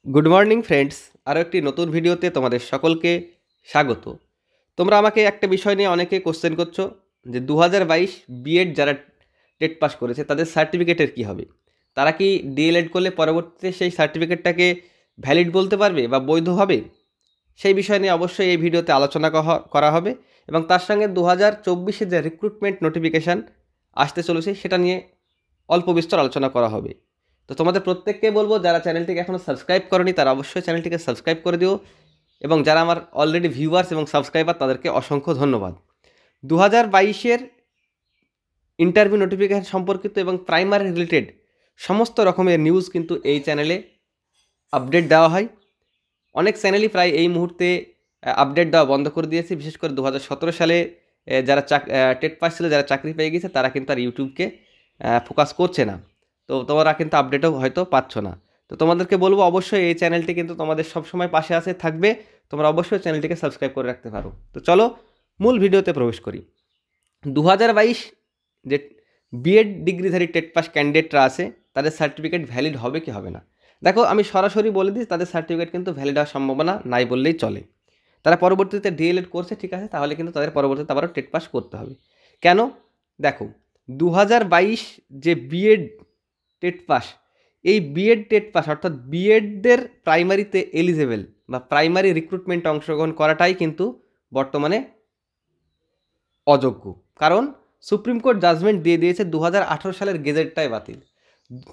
Good morning friends, আরও একটি নতুন ভিডিওতে তোমাদের সকলকে স্বাগত। তোমরা আমাকে একটা বিষয় নিয়ে অনেকে কোশ্চেন করছো যে 2022 বিএড যারা টেট পাস করেছে তাদের সার্টিফিকেটের কি হবে। তারা কি ডিএলএড করলে পরবর্তীতে সেই সার্টিফিকেটটাকে ভ্যালিড বলতে পারবে বা বৈধ হবে? সেই বিষয় নিয়ে অবশ্যই এই ভিডিওতে আলোচনা করা হবে এবং তার সঙ্গে 2024 যে রিক্রুটমেন্ট নোটিফিকেশান আসতে চলেছে সেটা নিয়ে অল্প বিস্তর আলোচনা করা হবে। তো তোমাদের প্রত্যেককে বলবো, যারা চ্যানেলটিকে এখনও সাবস্ক্রাইব করনি তারা অবশ্যই চ্যানেলটিকে সাবস্ক্রাইব করে দিও, এবং যারা আমার অলরেডি ভিউয়ার্স এবং সাবস্ক্রাইবার তাদেরকে অসংখ্য ধন্যবাদ। 2022 ইন্টারভিউ নোটিফিকেশান সম্পর্কিত এবং প্রাইমারি রিলেটেড সমস্ত রকমের নিউজ কিন্তু এই চ্যানেলে আপডেট দেওয়া হয়। অনেক চ্যানেলই প্রায় এই মুহূর্তে আপডেট দেওয়া বন্ধ করে দিয়েছে, বিশেষ করে 2017 সালে যারা টেট পাস ছিল, যারা চাকরি পেয়ে গেছে তারা কিন্তু আর ইউটিউবকে ফোকাস করছে না। তো তোমরা কিন্তু আপডেটও হয়তো পাচ্ছ না। তো তোমাদেরকে বলবো অবশ্যই এই চ্যানেলটি কিন্তু তোমাদের সবসময় পাশে আসে থাকবে, তোমরা অবশ্যই চ্যানেলটিকে সাবস্ক্রাইব করে রাখতে পারো। তো চলো মূল ভিডিওতে প্রবেশ করি। 2022 যে বিএড ডিগ্রিধারী টেট পাস ক্যান্ডিডেটরা আছে তাদের সার্টিফিকেট ভ্যালিড হবে কি হবে না। দেখো, আমি সরাসরি বলে দিই তাদের সার্টিফিকেট কিন্তু ভ্যালিড হওয়ার সম্ভাবনা নাই বললেই চলে। তারা পরবর্তীতে ডিএলএড করছে, ঠিক আছে, তাহলে কিন্তু তাদের পরবর্তীতে আবারও টেট পাস করতে হবে। কেন? দেখো, 2022 যে বিএড টেট পাস, এই বিএড টেট পাস অর্থাৎ বিএডদের প্রাইমারিতে এলিজেবল বা প্রাইমারি রিক্রুটমেন্টে অংশগ্রহণ করাটাই কিন্তু বর্তমানে অযোগ্য। কারণ সুপ্রিম কোর্ট জাজমেন্ট দিয়ে দিয়েছে 2018 সালের গেজেটটাই বাতিল।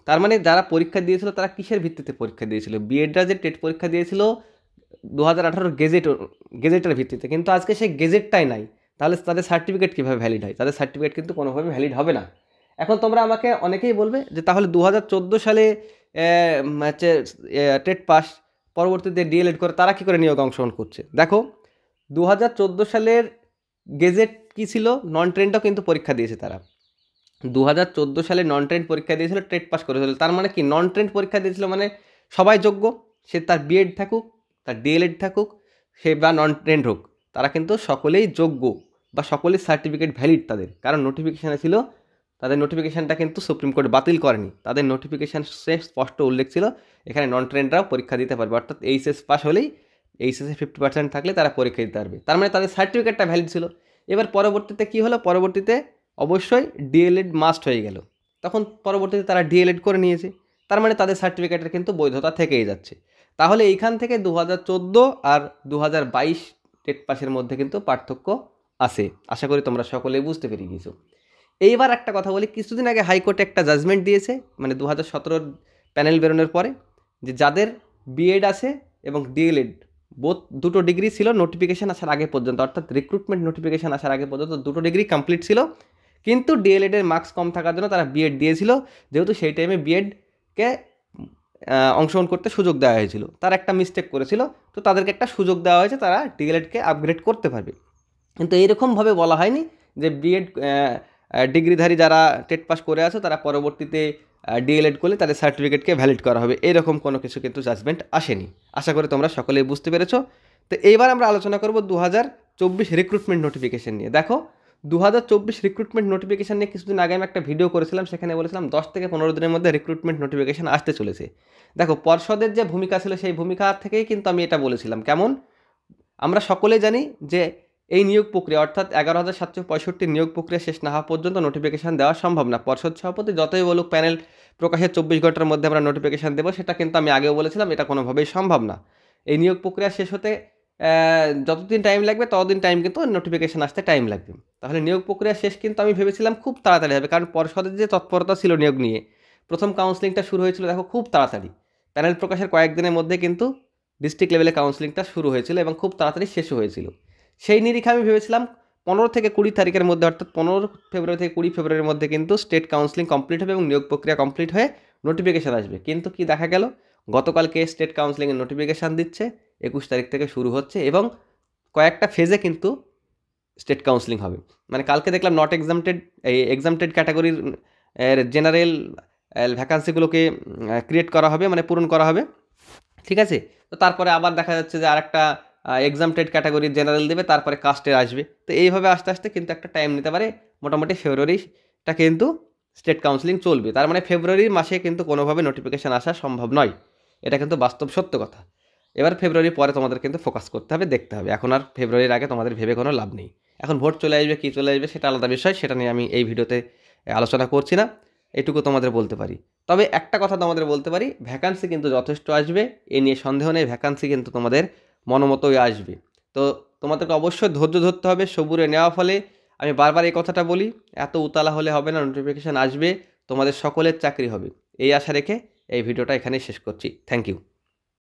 তার মানে যারা পরীক্ষা দিয়েছিল তারা কিসের ভিত্তিতে পরীক্ষা দিয়েছিল? বিএডরা যে টেট পরীক্ষা দিয়েছিল 2018 গেজেটের ভিত্তিতে, কিন্তু আজকে সেই গেজেটটাই নাই। তাহলে তাদের সার্টিফিকেট কীভাবে ভ্যালিড হয়? তাদের সার্টিফিকেট কিন্তু কোনোভাবে ভ্যালিড হবে না। এখন তোমরা আমাকে অনেকেই বলবে যে তাহলে 2014 সালে হচ্ছে টেট পাস, পরবর্তীতে ডিএলএড করে তারা কী করে নিয়োগ অংশগ্রহণ করছে? দেখো, 2014 সালের গেজেট কী ছিল? নন ট্রেন্ডও কিন্তু পরীক্ষা দিয়েছে তারা। 2014 সালে নন ট্রেন্ড পরীক্ষা দিয়েছিল, টেট পাস করেছিল। তার মানে কি, নন ট্রেন্ড পরীক্ষা দিয়েছিল মানে সবাই যোগ্য, সে তার বিএড থাকুক, তার ডিএলএড থাকুক, সে বা নন ট্রেন্ড হোক, তারা কিন্তু সকলেই যোগ্য বা সকলেই সার্টিফিকেট ভ্যালিড তাদের। কারণ নোটিফিকেশানে ছিল, তাদের নোটিফিকেশানটা কিন্তু সুপ্রিম কোর্ট বাতিল করেনি। তাদের নোটিফিকেশান স্পষ্ট উল্লেখ ছিল এখানে নন ট্রেন্ডরাও পরীক্ষা দিতে পারবে, অর্থাৎ এইচএস পাস হলেই, এইচএসে 50% থাকলে তারা পরীক্ষা দিতে পারবে। তার মানে তাদের সার্টিফিকেটটা ভ্যালিড ছিল। এবার পরবর্তীতে কী হলো? পরবর্তীতে অবশ্যই ডিএলএড মাস্ট হয়ে গেল, তখন পরবর্তীতে তারা ডিএলএড করে নিয়েছে। তার মানে তাদের সার্টিফিকেটের কিন্তু বৈধতা থেকেই যাচ্ছে। তাহলে এইখান থেকে 2014 আর 2022 টেট পাসের মধ্যে কিন্তু পার্থক্য আছে। আশা করি তোমরা সকলেই বুঝতে পেরে গিয়েছো। এইবার একটা কথা বলি, কিছুদিন আগে হাইকোর্টে একটা জাজমেন্ট দিয়েছে, মানে 2017 প্যানেল বেরোনোর পরে, যে যাদের বিএড আছে এবং ডিএলএড দুটো ডিগ্রি ছিল নোটিফিকেশান আসার আগে পর্যন্ত, অর্থাৎ রিক্রুটমেন্ট নোটিফিকেশান আসার আগে পর্যন্ত দুটো ডিগ্রি কমপ্লিট ছিল, কিন্তু ডিএলএডের মার্কস কম থাকার জন্য তারা বিএড দিয়েছিল, যেহেতু সেই টাইমে বিএডকে অংশগ্রহণ করতে সুযোগ দেওয়া হয়েছিল। তারা একটা মিস্টেক করেছিল, তো তাদেরকে একটা সুযোগ দেওয়া হয়েছে, তারা ডিএলএডকে আপগ্রেড করতে পারবে। কিন্তু এইরকমভাবে বলা হয়নি যে বিএড ডিগ্রিধারী যারা টেট পাস করে আছে তারা পরবর্তীতে ডিএলএড করলে তাদের সার্টিফিকেটকে ভ্যালিড করা হবে, এরকম কোনো কিছু কিন্তু জাজমেন্ট আসেনি। আশা করি তোমরা সকলেই বুঝতে পেরেছো। তো এইবার আমরা আলোচনা করব 2024 রিক্রুটমেন্ট নোটিফিকেশান নিয়ে। দেখো, 2024 রিক্রুটমেন্ট নোটিফিকেশান নিয়ে কিছুদিন আগে আমি একটা ভিডিও করেছিলাম, সেখানে বলেছিলাম 10 থেকে 15 দিনের মধ্যে রিক্রুটমেন্ট নোটিফিকেশান আসতে চলেছে। দেখো, পর্ষদের যে ভূমিকা ছিল সেই ভূমিকা থেকেই কিন্তু আমি এটা বলেছিলাম। কেমন? আমরা সকলেই জানি যে এই নিয়োগ প্রক্রিয়া অর্থাৎ 11,765 নিয়োগ প্রক্রিয়া শেষ না হওয়া পর্যন্ত নোটিফিকেশান দেওয়া সম্ভব না। পর্ষদ সভাপতি যতই বলুক প্যানেল প্রকাশের 24 ঘন্টার মধ্যে আমরা নোটিফিকেশান দেবো, সেটা কিন্তু আমি আগেও বলেছিলাম, এটা কোনোভাবেই সম্ভব না। এই নিয়োগ প্রক্রিয়া শেষ হতে যতদিন টাইম লাগবে ততদিন টাইম কিন্তু নোটিফিকেশান আসতে টাইম লাগবে। তাহলে নিয়োগ প্রক্রিয়া শেষ কিন্তু আমি ভেবেছিলাম খুব তাড়াতাড়ি হবে, কারণ পর্ষদের যে তৎপরতা ছিল নিয়োগ নিয়ে, প্রথম কাউন্সিলিংটা শুরু হয়েছিল দেখো খুব তাড়াতাড়ি, প্যানেল প্রকাশের কয়েকদিনের মধ্যে কিন্তু ডিস্ট্রিক্ট লেভেলে কাউন্সিলিংটা শুরু হয়েছিল এবং খুব তাড়াতাড়ি শেষও হয়েছিল। সেই নিরিখে আমি ভেবেছিলাম 15 থেকে 20 তারিখের মধ্যে, অর্থাৎ 15 ফেব্রুয়ারি থেকে 20 ফেব্রুয়ারির মধ্যে কিন্তু স্টেট কাউন্সিলিং কমপ্লিট হবে এবং নিয়োগ প্রক্রিয়া কমপ্লিট হয়ে নোটিফিকেশান আসবে। কিন্তু কি দেখা গেল, গতকালকে স্টেট কাউন্সিলিংয়ের নোটিফিকেশান দিচ্ছে, 21 তারিখ থেকে শুরু হচ্ছে এবং কয়েকটা ফেজে কিন্তু স্টেট কাউন্সিলিং হবে। মানে কালকে দেখলাম নট এক্সামটেড, এই এক্সামটেড ক্যাটাগরির জেনারেল ভ্যাকান্সিগুলোকে ক্রিয়েট করা হবে, মানে পূরণ করা হবে, ঠিক আছে। তো তারপরে আবার দেখা যাচ্ছে যে আরেকটা এক্সামটেড ক্যাটাগরির জেনারেল দেবে, তারপরে কাস্টের আসবে। তো এইভাবে আস্তে আস্তে কিন্তু একটা টাইম নিতে পারে, মোটামুটি ফেব্রুয়ারিটা কিন্তু স্টেট কাউন্সিলিং চলবে। তার মানে ফেব্রুয়ারি মাসে কিন্তু কোনোভাবে নোটিফিকেশান আসা সম্ভব নয়। এটা কিন্তু বাস্তব সত্য কথা। এবার ফেব্রুয়ারি পরে তোমাদের কিন্তু ফোকাস করতে হবে, দেখতে হবে। এখন আর ফেব্রুয়ারির আগে তোমাদের ভেবে কোনো লাভ নেই। এখন ভোট চলে আসবে, কী চলে আসবে সেটা আলাদা বিষয়, সেটা নিয়ে আমি এই ভিডিওতে আলোচনা করছি না। এটুকু তোমাদের বলতে পারি। তবে একটা কথা তোমাদের বলতে পারি, ভ্যাকান্সি কিন্তু যথেষ্ট আসবে, এ নিয়ে সন্দেহ নেই। ভ্যাকান্সি কিন্তু তোমাদের মনোমতোই আসবে। তো তোমাদেরকে অবশ্যই ধৈর্য ধরতে হবে, সবুরে নেওয়া ফলে। আমি বারবার এই কথাটা বলি, এত উতালা হলে হবে না, নোটিফিকেশান আসবে, তোমাদের সকলের চাকরি হবে, এই আশা রেখে এই ভিডিওটা এখানেই শেষ করছি। Thank you.